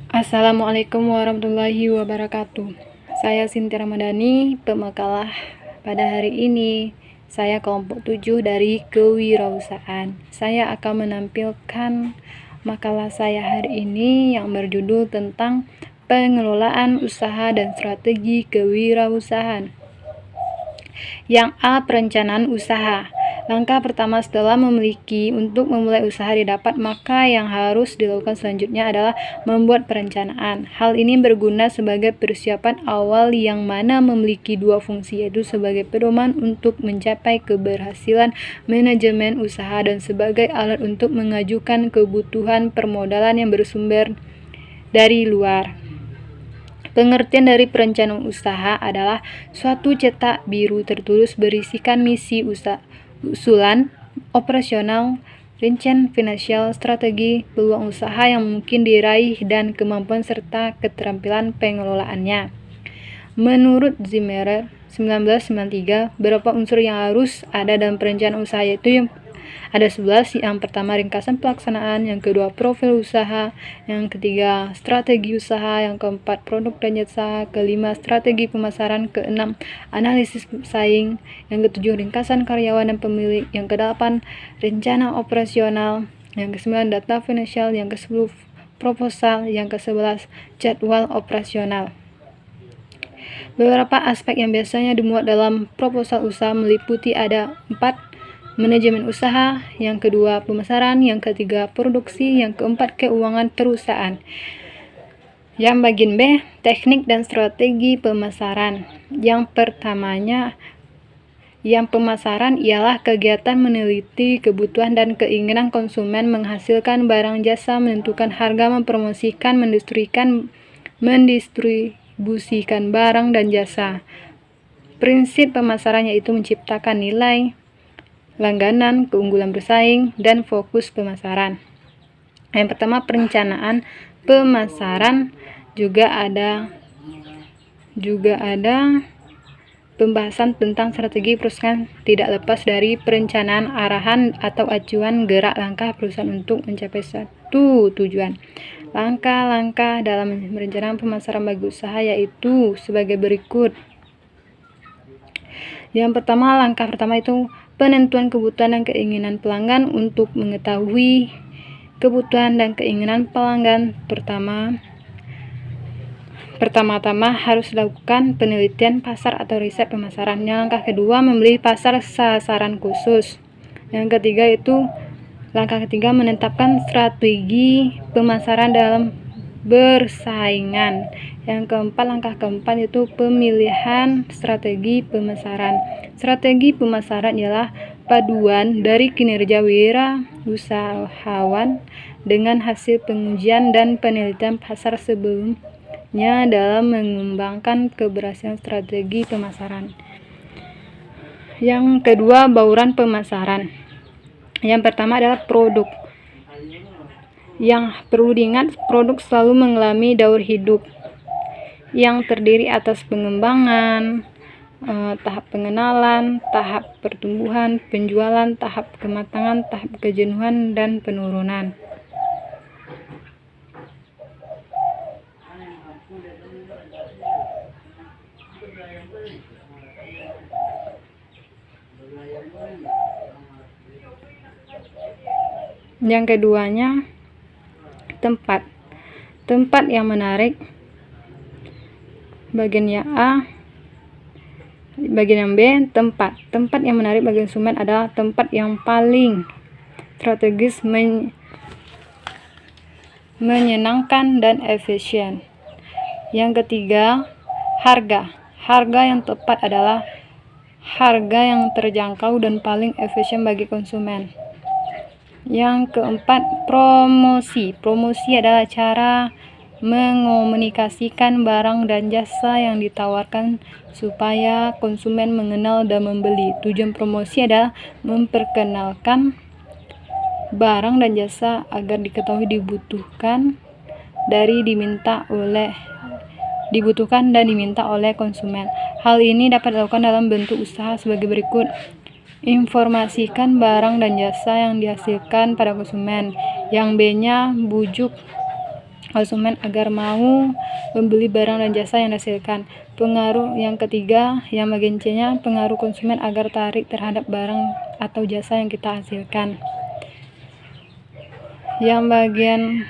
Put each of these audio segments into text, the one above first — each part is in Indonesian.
Assalamualaikum warahmatullahi wabarakatuh. Saya Sinti Ramadhani, pemakalah pada hari ini. Saya kelompok 7 dari kewirausahaan. Saya akan menampilkan makalah saya hari ini yang berjudul tentang pengelolaan usaha dan strategi kewirausahaan. Yang A. Perencanaan usaha. Langkah pertama setelah untuk memulai usaha didapat, maka yang harus dilakukan selanjutnya adalah membuat perencanaan. Hal ini berguna sebagai persiapan awal yang mana memiliki dua fungsi, yaitu sebagai pedoman untuk mencapai keberhasilan manajemen usaha dan sebagai alat untuk mengajukan kebutuhan permodalan yang bersumber dari luar. Pengertian dari perencanaan usaha adalah suatu cetak biru tertulis berisikan misi usulan operasional, rincian finansial, strategi, peluang usaha yang mungkin diraih, dan kemampuan serta keterampilan pengelolaannya. Menurut Zimmerer 1993, beberapa unsur yang harus ada dalam perencanaan usaha yaitu yang ada 11. Yang pertama, ringkasan pelaksanaan. Yang kedua, profil usaha. Yang ketiga, strategi usaha. Yang keempat, produk dan jasa. Kelima, strategi pemasaran. Keenam, analisis pesaing. Yang ketujuh, ringkasan karyawan dan pemilik. Yang kedelapan, rencana operasional. Yang kesembilan, data finansial. Yang kesepuluh, proposal. Yang kesebelas, jadwal operasional. Beberapa aspek yang biasanya dimuat dalam proposal usaha meliputi ada 4. Manajemen usaha, yang kedua pemasaran, yang ketiga produksi, yang keempat keuangan perusahaan. Yang bagian B, teknik dan strategi pemasaran. Yang pemasaran ialah kegiatan meneliti kebutuhan dan keinginan konsumen, menghasilkan barang jasa, menentukan harga, mempromosikan, mendistribusikan barang dan jasa. Prinsip pemasaran yaitu menciptakan nilai langganan, keunggulan bersaing, dan fokus pemasaran. Yang pertama, perencanaan pemasaran. Juga ada pembahasan tentang strategi perusahaan tidak lepas dari perencanaan, arahan atau acuan gerak langkah perusahaan untuk mencapai satu tujuan. Langkah-langkah dalam merencanakan pemasaran bagi usaha yaitu sebagai berikut. Yang pertama, langkah pertama itu penentuan kebutuhan dan keinginan pelanggan. Untuk mengetahui kebutuhan dan keinginan pelanggan, pertama-tama harus dilakukan penelitian pasar atau riset pemasaran. Langkah kedua, membeli pasar sasaran khusus. Langkah ketiga, menetapkan strategi pemasaran dalam bersaingan. Langkah keempat itu pemilihan strategi pemasaran. Strategi pemasaran ialah paduan dari kinerja wirausahawan dengan hasil pengujian dan penelitian pasar sebelumnya dalam mengembangkan keberhasilan strategi pemasaran. Yang kedua, bauran pemasaran. Yang pertama adalah produk. Yang perlu diingat, produk selalu mengalami daur hidup yang terdiri atas pengembangan, tahap pengenalan, tahap pertumbuhan, penjualan, tahap kematangan, tahap kejenuhan, dan penurunan. Yang keduanya, tempat yang menarik. Bagian yang A. Bagian yang B, tempat yang menarik bagi konsumen adalah tempat yang paling strategis, menyenangkan, dan efisien. Yang ketiga, harga yang tepat adalah harga yang terjangkau dan paling efisien bagi konsumen. Yang keempat, promosi adalah cara mengomunikasikan barang dan jasa yang ditawarkan supaya konsumen mengenal dan membeli. Tujuan promosi adalah memperkenalkan barang dan jasa agar diketahui, dibutuhkan dan diminta oleh konsumen. Hal ini dapat dilakukan dalam bentuk usaha sebagai berikut. Informasikan barang dan jasa yang dihasilkan pada konsumen. Yang B-nya, bujuk konsumen agar mau membeli barang dan jasa yang dihasilkan. Pengaruh yang ketiga, yang bagian C-nya, pengaruh konsumen agar tarik terhadap barang atau jasa yang kita hasilkan. Yang bagiannya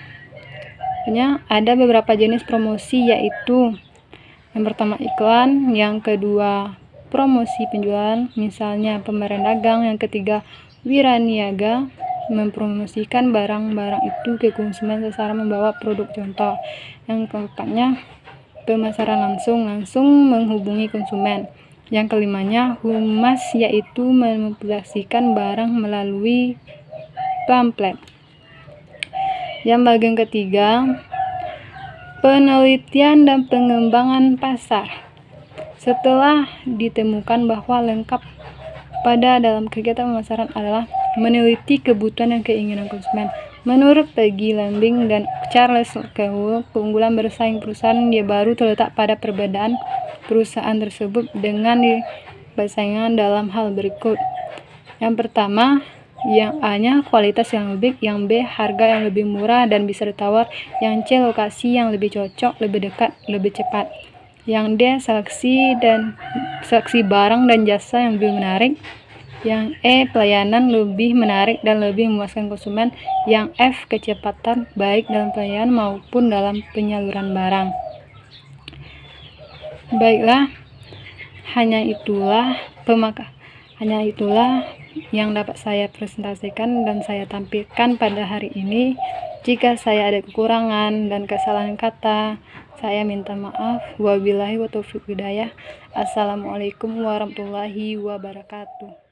ada beberapa jenis promosi, yaitu yang pertama iklan, yang kedua promosi penjualan, misalnya pemberian dagang, yang ketiga wiraniaga, mempromosikan barang-barang itu ke konsumen secara membawa produk contoh. Yang keempatnya pemasaran langsung menghubungi konsumen. Yang kelimanya humas, yaitu mempublikasikan barang melalui pamflet. Yang bagian ketiga penelitian dan pengembangan pasar. Setelah ditemukan bahwa lengkap pada dalam kegiatan pemasaran adalah meneliti kebutuhan dan keinginan konsumen. Menurut Peggy Lambing dan Charles Cowell, keunggulan bersaing perusahaan dia baru terletak pada perbedaan perusahaan tersebut dengan persaingan dalam hal berikut. Yang pertama, yang A-nya kualitas yang lebih, yang B harga yang lebih murah dan bisa ditawar, yang C lokasi yang lebih cocok, lebih dekat, lebih cepat, yang D seleksi barang dan jasa yang lebih menarik, yang E pelayanan lebih menarik dan lebih memuaskan konsumen, yang F kecepatan baik dalam pelayanan maupun dalam penyaluran barang. Baiklah, hanya itulah yang dapat saya presentasikan dan saya tampilkan pada hari ini. Jika saya ada kekurangan dan kesalahan kata, saya minta maaf. Wabillahi wa taufiq hidayah. Assalamualaikum warahmatullahi wabarakatuh.